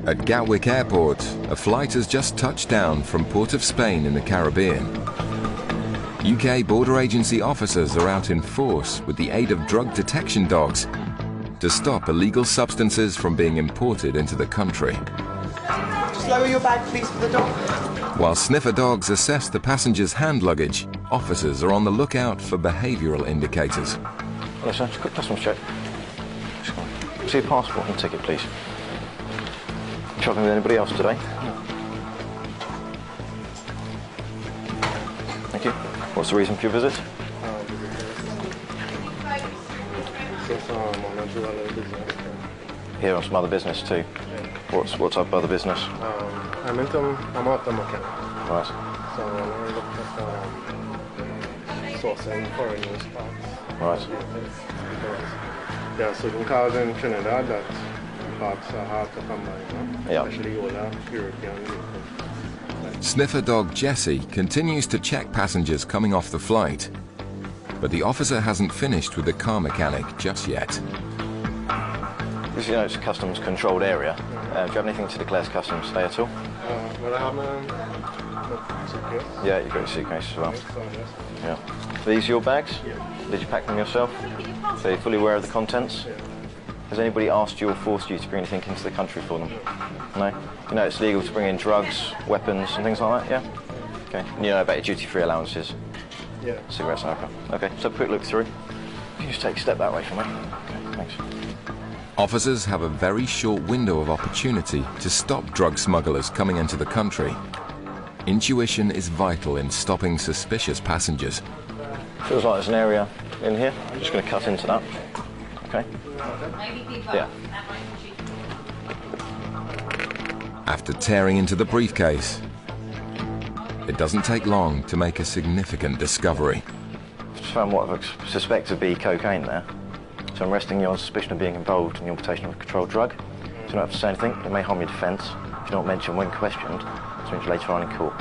At Gatwick Airport, a flight has just touched down from Port of Spain in the Caribbean. UK border agency officers are out in force with the aid of drug detection dogs to stop illegal substances from being imported into the country. Just lower your bag, please, for the dog. While sniffer dogs assess the passengers' hand luggage, officers are on the lookout for behavioural indicators. Hello, sir. Just a quick customs check. See your passport and ticket, please. Travelling with anybody else today? No. Thank you. What's the reason for your visit? Here on some other business too. What's type of other business? I'm auto mechanic. Right. So I look at sourcing foreign use parts. Right. Because there are certain cars in Trinidad that parts are hard to come by, Yeah. Especially older European vehicles. Sniffer dog Jessie continues to check passengers coming off the flight, but the officer hasn't finished with the car mechanic just yet. Because, you know, it's a customs controlled area. Do you have anything to declare as customs today at all? Well, I have my suitcase. Yeah, you've got your suitcase as well. So, yes. Yeah. Are these your bags? Yeah. Did you pack them yourself? So you're fully aware of the contents? Yeah. Has anybody asked you or forced you to bring anything into the country for them? No? You know it's legal to bring in drugs, weapons and things like that, yeah? Okay. And you know about your duty-free allowances? Yeah. Cigarettes and alcohol. Okay, so quick look through. Can you just take a step that way for me? Okay, thanks. Officers have a very short window of opportunity to stop drug smugglers coming into the country. Intuition is vital in stopping suspicious passengers. Feels like there's an area in here. I'm just going to cut into that. Okay? Yeah. After tearing into the briefcase, it doesn't take long to make a significant discovery. Just found what I suspect to be cocaine there. So I'm arresting you on suspicion of being involved in the importation of a controlled drug. So you don't have to say anything. It may harm your defence. If you don't mention when questioned, this means later on in court.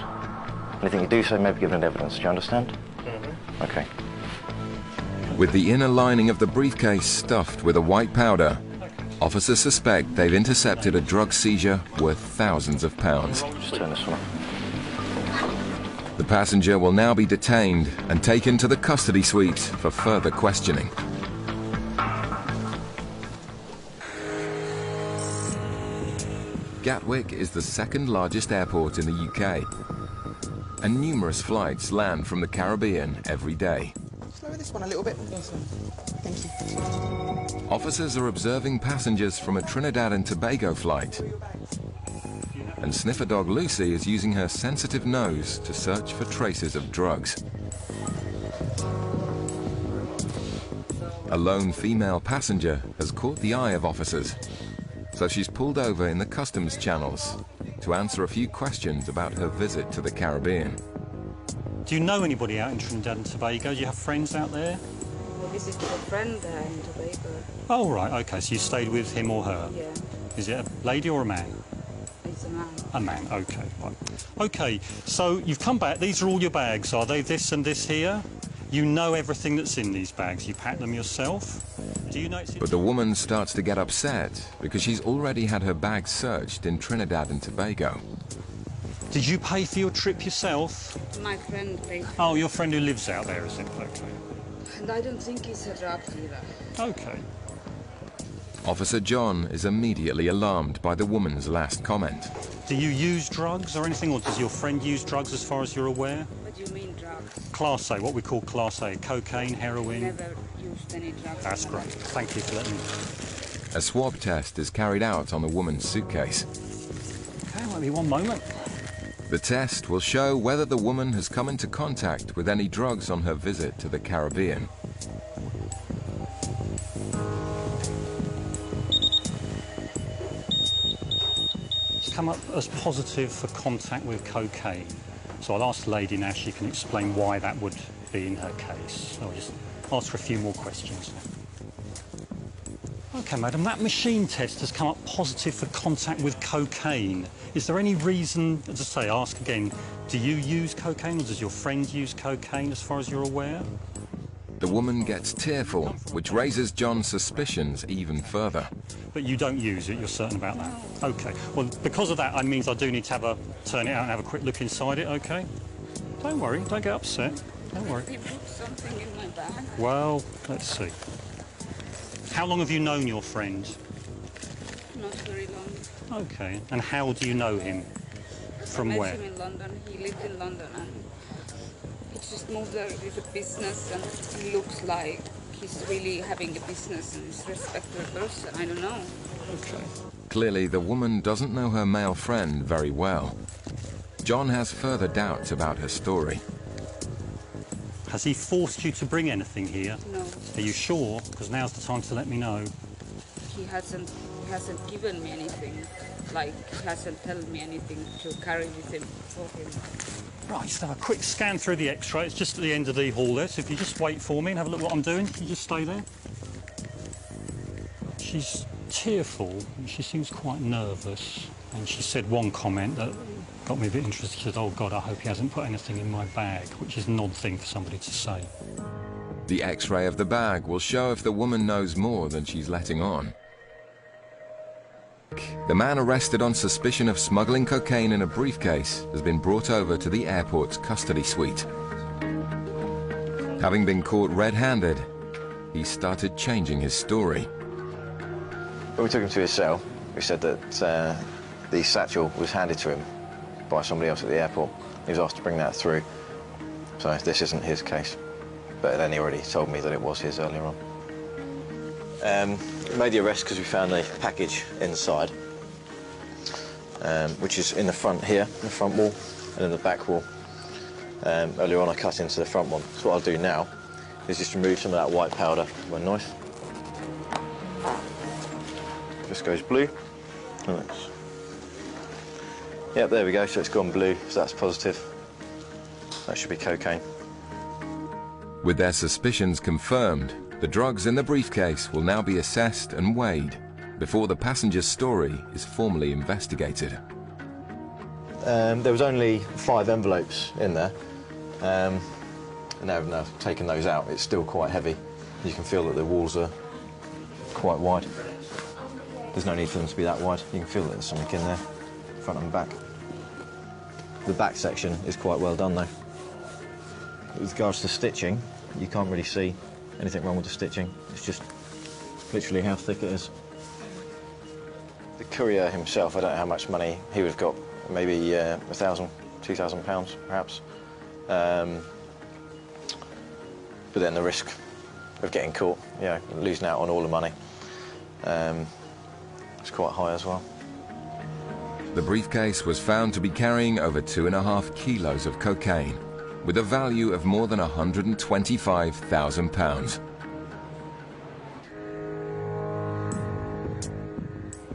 Anything you do say may be given as evidence. Do you understand? Mm-hmm. Okay. With the inner lining of the briefcase stuffed with a white powder, officers suspect they've intercepted a drug seizure worth thousands of pounds. Just turn this one off. The passenger will now be detained and taken to the custody suite for further questioning. Gatwick is the second largest airport in the UK, and numerous flights land from the Caribbean every day. Slower this one a little bit. Yes, sir. Thank you. Officers are observing passengers from a Trinidad and Tobago flight, and sniffer dog Lucy is using her sensitive nose to search for traces of drugs. A lone female passenger has caught the eye of officers, so she's pulled over in the customs channels to answer a few questions about her visit to the Caribbean. Do you know anybody out in Trinidad and Tobago? Do you have friends out there? I visited a friend there in Tobago. Oh, right, okay, so you stayed with him or her? Yeah, Is it a lady or a man? it's a man. A man, okay, right. Okay, so you've come back, these are all your bags, are they? This and this here? You know everything that's in these bags, you pack them yourself? Do you know it's... But the woman starts to get upset because she's already had her bag searched in Trinidad and Tobago. Did you pay for your trip yourself? My friend paid. Oh, your friend who lives out there, is it? Okay. And I don't think he's a drug dealer. Okay. Officer John is immediately alarmed by the woman's last comment. Do you use drugs or anything, or does your friend use drugs as far as you're aware? What do you mean drugs? Class A, what we call Class A, cocaine, heroin? Never used any drugs. That's great. Thank you for letting me know. A swab test is carried out on the woman's suitcase. Okay, wait me one moment. The test will show whether the woman has come into contact with any drugs on her visit to the Caribbean. It's come up as positive for contact with cocaine. So I'll ask the lady now, she can explain why that would be in her case. I'll just ask her a few more questions. Okay, madam, that machine test has come up positive for contact with cocaine. Is there any reason, as I say, ask again, do you use cocaine or does your friend use cocaine as far as you're aware? the woman gets tearful, which raises John's suspicions even further. But you don't use it, you're certain about that? Okay. Well, because of that, it means I do need to turn it out and have a quick look inside it, okay? Don't worry, don't get upset. Don't worry. He put something in my bag. Well, let's see. How long have you known your friend? Not very long. Okay. And how do you know him? From I met where? him in London. He lived in London and he just moved there with a business and he looks like he's really having a business and he's a respected person. I don't know. Okay. Clearly, the woman doesn't know her male friend very well. John has further doubts about her story. Has he forced you to bring anything here? No. Are you sure? Because now's the time to let me know. He hasn't given me anything. Like, he hasn't told me anything to carry with him for him. Right, just have a quick scan through the x-ray. It's just at the end of the hall there, so if you just wait for me and have a look what I'm doing, you just stay there. She's tearful, and she seems quite nervous. And she said one comment that got me a bit interested. She said, "Oh God, I hope he hasn't put anything in my bag," which is an odd thing for somebody to say. The x-ray of the bag will show if the woman knows more than she's letting on. The man arrested on suspicion of smuggling cocaine in a briefcase has been brought over to the airport's custody suite. Having been caught red-handed, he started changing his story. When we took him to his cell, we said that the satchel was handed to him by somebody else at the airport. He was asked to bring that through. So this isn't his case. But then he already told me that it was his earlier on. We made the arrest because we found a package inside, which is in the front here, the front wall, and in the back wall. Earlier on I cut into the front one. So what I'll do now is just remove some of that white powder with my knife. Just goes blue. Yep, there we go, so it's gone blue, so that's positive. That should be cocaine. With their suspicions confirmed, the drugs in the briefcase will now be assessed and weighed before the passenger's story is formally investigated. There was only 5 envelopes in there. Now I've taken those out, it's still quite heavy. You can feel that the walls are quite wide. There's no need for them to be that wide. You can feel that there's something in there, front and back. The back section is quite well done though. With regards to stitching, you can't really see anything wrong with the stitching. It's just literally how thick it is. The courier himself, I don't know how much money he would have got, maybe £1,000, £2,000 perhaps. But then the risk of getting caught, you know, losing out on all the money, it's quite high as well. The briefcase was found to be carrying over 2.5 kilos of cocaine, with a value of more than £125,000.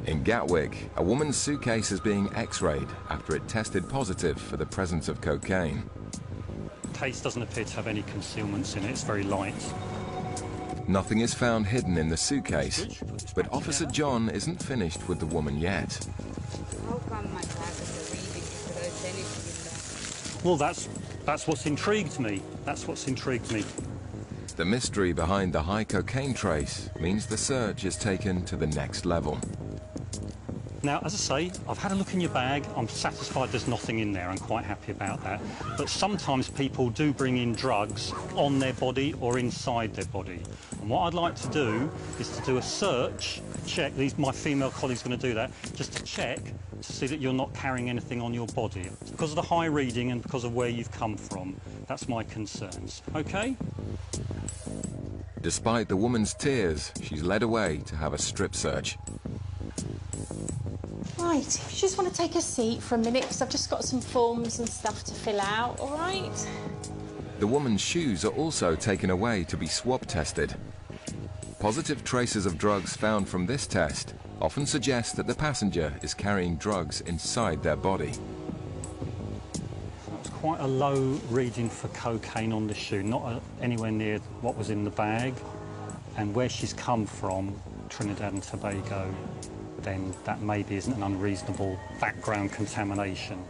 In Gatwick, a woman's suitcase is being x-rayed after it tested positive for the presence of cocaine. The case doesn't appear to have any concealments in it, it's very light. Nothing is found hidden in the suitcase, but Officer John isn't finished with the woman yet. How come my bag is reading if there is anything in there? Well, that's what's intrigued me. That's what's intrigued me. The mystery behind the high cocaine trace means the search is taken to the next level. Now, as I say, I've had a look in your bag. I'm satisfied there's nothing in there. I'm quite happy about that. But sometimes people do bring in drugs on their body or inside their body. And what I'd like to do is to do a search, check, my female colleague's going to do that, just to check to see that you're not carrying anything on your body. Because of the high reading and because of where you've come from. That's my concerns. OK? Despite the woman's tears, she's led away to have a strip search. Right, if you just want to take a seat for a minute, because I've just got some forms and stuff to fill out, all right? The woman's shoes are also taken away to be swab tested. Positive traces of drugs found from this test often suggest that the passenger is carrying drugs inside their body. That's quite a low reading for cocaine on the shoe, not anywhere near what was in the bag. And where she's come from, Trinidad and Tobago, then that maybe isn't an unreasonable background contamination.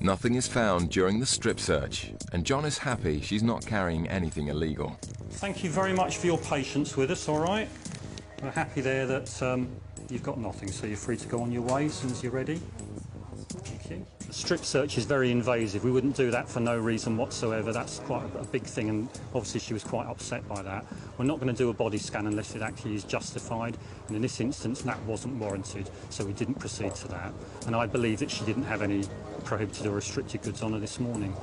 Nothing is found during the strip search, and John is happy she's not carrying anything illegal. Thank you very much for your patience with us, all right? We're happy there that you've got nothing, so you're free to go on your way as soon as you're ready. Thank you. The strip search is very invasive. We wouldn't do that for no reason whatsoever. That's quite a big thing, and obviously she was quite upset by that. We're not going to do a body scan unless it actually is justified, and in this instance that wasn't warranted, so we didn't proceed to that. And I believe that she didn't have any prohibited or restricted goods on her this morning.